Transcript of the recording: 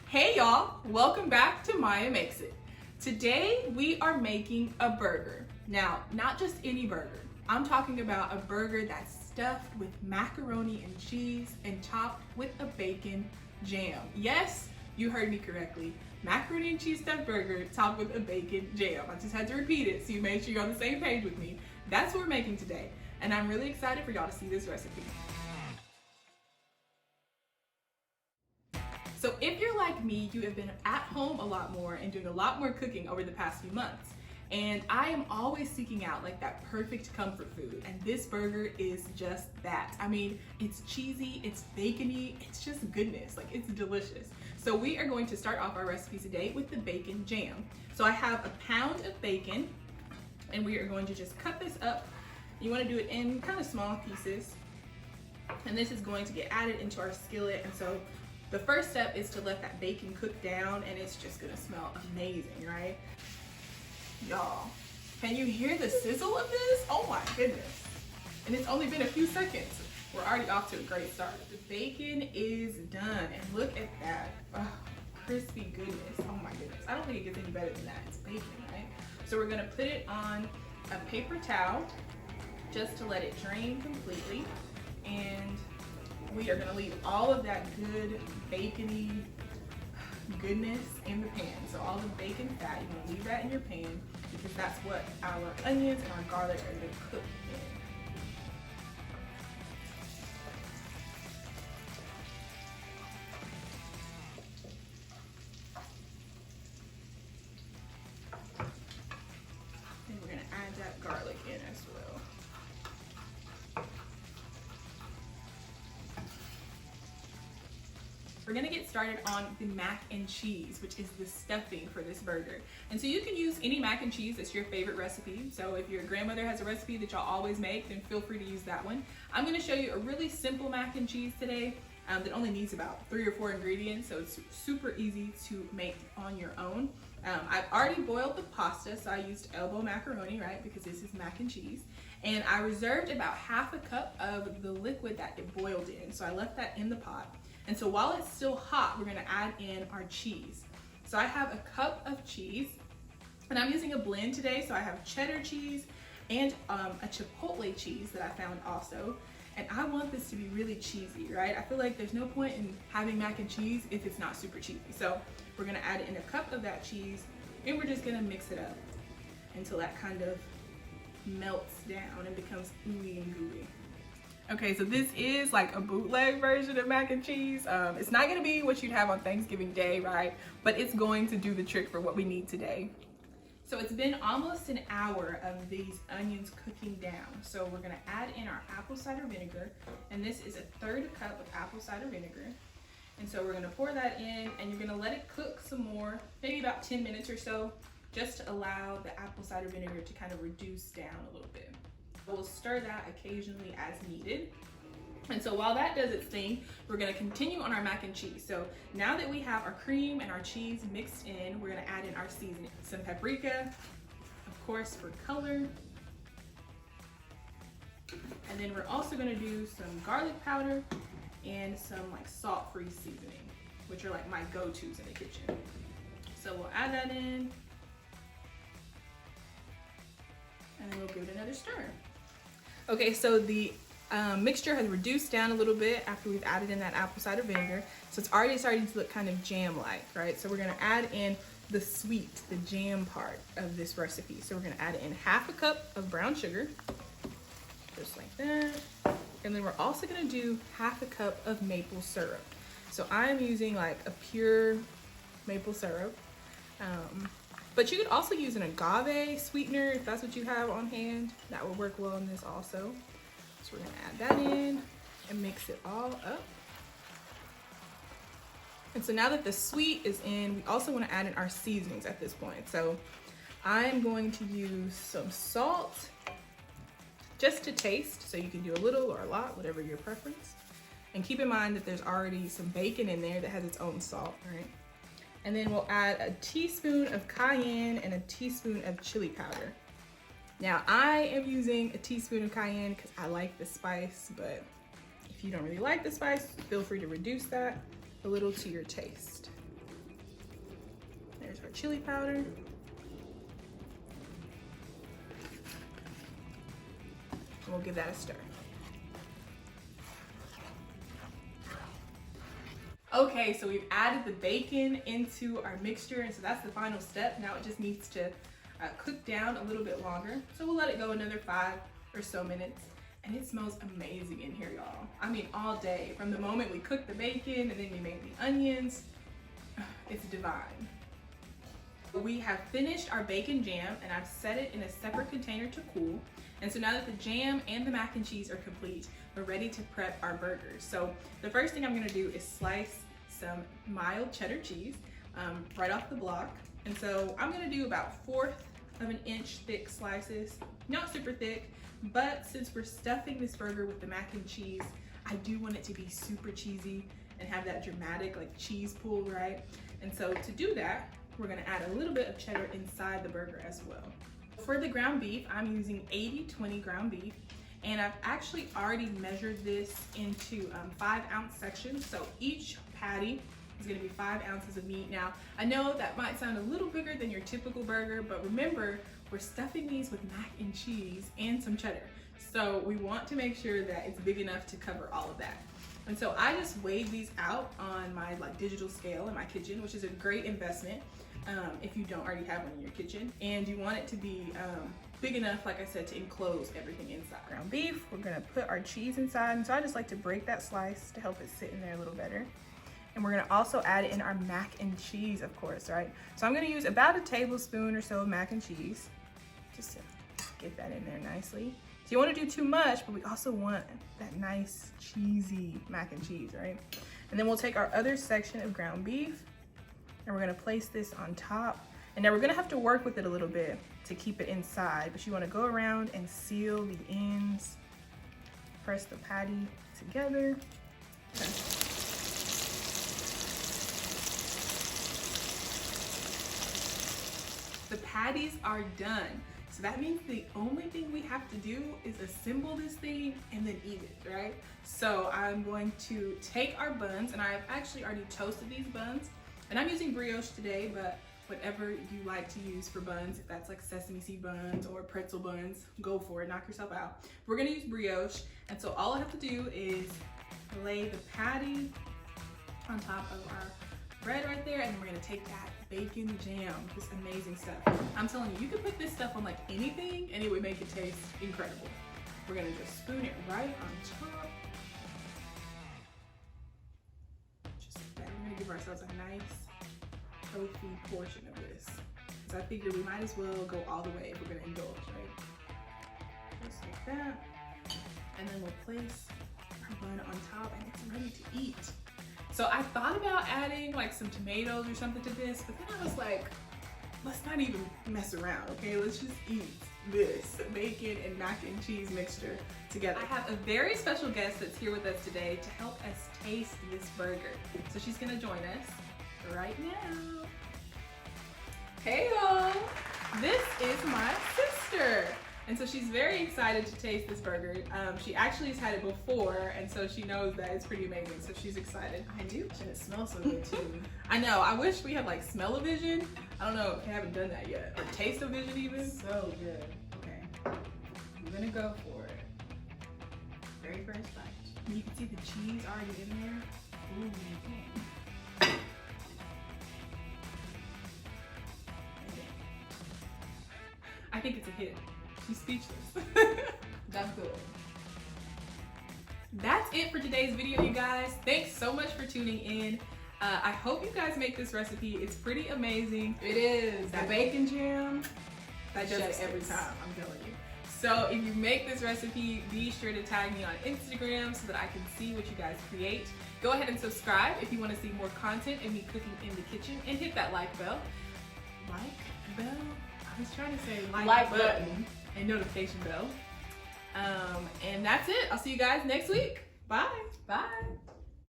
Hey y'all, welcome back to Maya Makes It. Today we are making a burger. Now, not just any burger. I'm talking about a burger that's stuffed with macaroni and cheese and topped with a bacon jam. Yes, you heard me correctly. Macaroni and cheese stuffed burger topped with a bacon jam. I just had to repeat it so you make sure you're on the same page with me. That's what we're making today. And I'm really excited for y'all to see this recipe. So if you're like me, you have been at home a lot more and doing a lot more cooking over the past few months. And I am always seeking out like that perfect comfort food. And this burger is just that. I mean, it's cheesy, it's bacony, it's just goodness. Like, it's delicious. So we are going to start off our recipe today with the bacon jam. So I have a pound of bacon and we are going to just cut this up. You want to do it in kind of small pieces. And this is going to get added into our skillet. And so the first step is to let that bacon cook down, and it's just gonna smell amazing, right? Y'all, can you hear the sizzle of this? Oh my goodness. And it's only been a few seconds. We're already off to a great start. The bacon is done, and look at that. Oh, crispy goodness. Oh my goodness. I don't think it gets any better than that. It's bacon, right? So we're gonna put it on a paper towel just to let it drain completely. And we are gonna leave all of that good bacony goodness in the pan. So all the bacon fat, you're gonna leave that in your pan because that's what our onions and our garlic are gonna cook in. And we're gonna add that garlic in as well. We're gonna get started on the mac and cheese, which is the stuffing for this burger. And so you can use any mac and cheese that's your favorite recipe. So if your grandmother has a recipe that y'all always make, then feel free to use that one. I'm gonna show you a really simple mac and cheese today that only needs about 3 or 4 ingredients, so it's super easy to make on your own. I've already boiled the pasta, so I used elbow macaroni, right, because this is mac and cheese. And I reserved about half a cup of the liquid that it boiled in, so I left that in the pot. And so while it's still hot, we're gonna add in our cheese. So I have a cup of cheese, and I'm using a blend today. So I have cheddar cheese and a chipotle cheese that I found also. And I want this to be really cheesy, right? I feel like there's no point in having mac and cheese if it's not super cheesy. So we're gonna add in a cup of that cheese, and we're just gonna mix it up until that kind of melts down and becomes ooey and gooey. Okay, so this is like a bootleg version of mac and cheese. It's not gonna be what you'd have on Thanksgiving Day, right? But it's going to do the trick for what we need today. So it's been almost an hour of these onions cooking down. So we're gonna add in our apple cider vinegar, and this is a 1/3 cup of apple cider vinegar. And so we're gonna pour that in, and you're gonna let it cook some more, maybe about 10 minutes or so, just to allow the apple cider vinegar to kind of reduce down a little bit. We'll stir that occasionally as needed. And so while that does its thing, we're gonna continue on our mac and cheese. So now that we have our cream and our cheese mixed in, we're gonna add in our seasoning. Some paprika, of course, for color. And then we're also gonna do some garlic powder and some like salt-free seasoning, which are like my go-tos in the kitchen. So we'll add that in, and then we'll give it another stir. Okay, so the mixture has reduced down a little bit after we've added in that apple cider vinegar. So it's already starting to look kind of jam-like, right? So we're gonna add in the sweet, the jam part of this recipe. So we're gonna add in half a cup of brown sugar, just like that. And then we're also gonna do half a cup of maple syrup. So I'm using like a pure maple syrup. But you could also use an agave sweetener if that's what you have on hand. That would work well in this also. So we're gonna add that in and mix it all up. And so now that the sweet is in, we also wanna add in our seasonings at this point. So I'm going to use some salt just to taste. So you can do a little or a lot, whatever your preference. And keep in mind that there's already some bacon in there that has its own salt, right? And then we'll add a teaspoon of cayenne and a teaspoon of chili powder. Now I am using a teaspoon of cayenne because I like the spice, but if you don't really like the spice, feel free to reduce that a little to your taste. chili powder. And we'll give that a stir. Okay, so we've added the bacon into our mixture, and so that's the final step. Now it just needs to cook down a little bit longer. So we'll let it go another 5 or so minutes. And it smells amazing in here, y'all. I mean, all day. From the moment we cooked the bacon and then we made the onions, it's divine. We have finished our bacon jam, and I've set it in a separate container to cool. And so now that the jam and the mac and cheese are complete, we're ready to prep our burgers. So the first thing I'm gonna do is slice some mild cheddar cheese right off the block. And so I'm gonna do about 1/4 of an inch thick slices, not super thick, but since we're stuffing this burger with the mac and cheese, I do want it to be super cheesy and have that dramatic like cheese pull, right? And so to do that, we're gonna add a little bit of cheddar inside the burger as well. For the ground beef, I'm using 80/20 ground beef, and I've actually already measured this into 5-ounce sections. So each patty is gonna be 5 ounces of meat. Now, I know that might sound a little bigger than your typical burger, but remember, we're stuffing these with mac and cheese and some cheddar. So we want to make sure that it's big enough to cover all of that. And so I just weighed these out on my digital scale in my kitchen, which is a great investment if you don't already have one in your kitchen. And you want it to be big enough, like I said, to enclose everything inside. Ground beef, we're gonna put our cheese inside. And so I just like to break that slice to help it sit in there a little better. And we're gonna also add in our mac and cheese, of course, right? So I'm gonna use about a tablespoon or so of mac and cheese, just to get that in there nicely. So you wanna do too much, but we also want that nice cheesy mac and cheese, right? And then we'll take our other section of ground beef, and we're gonna place this on top. And now we're gonna have to work with it a little bit to keep it inside, but you wanna go around and seal the ends. Press the patty together. Okay. The patties are done. So that means the only thing we have to do is assemble this thing and then eat it, right? So I'm going to take our buns, and I've actually already toasted these buns, and I'm using brioche today, but whatever you like to use for buns, if that's like sesame seed buns or pretzel buns, go for it, knock yourself out. We're gonna use brioche, and so all I have to do is lay the patty on top of our bread right there, and then we're gonna take that bacon jam, this amazing stuff. I'm telling you, you could put this stuff on like anything and it would make it taste incredible. We're gonna just spoon it right on top. Just like that. We're gonna give ourselves a nice healthy portion of this. So I figure we might as well go all the way if we're gonna indulge, right? Just like that. And then we'll place our bun on top, and it's ready to eat. So I thought about adding like some tomatoes or something to this, but then I was like, let's not even mess around, okay? Let's just eat this bacon and mac and cheese mixture together. I have a very special guest that's here with us today to help us taste this burger. So she's gonna join us right now. Hey y'all, this is my sister. And so she's very excited to taste this burger. She actually has had it before, and so she knows that it's pretty amazing, so she's excited. I do, and it smells so good too. I know, I wish we had like smell-o-vision. I don't know, I haven't done that yet. Or taste-o-vision even. So good. Okay, I'm gonna go for it. Very first bite. You can see the cheese already in there. Ooh, I think it's a hit. She's speechless. That's good. That's it for today's video, you guys. Thanks so much for tuning in. I hope you guys make this recipe. It's pretty amazing. It is. That bacon jam, that does it every time, I'm telling you. So if you make this recipe, be sure to tag me on Instagram so that I can see what you guys create. Go ahead and subscribe if you want to see more content of me cooking in the kitchen, and hit that like bell. Like bell? I was trying to say like button and notification bell. And that's it. I'll see you guys next week. Bye. Bye.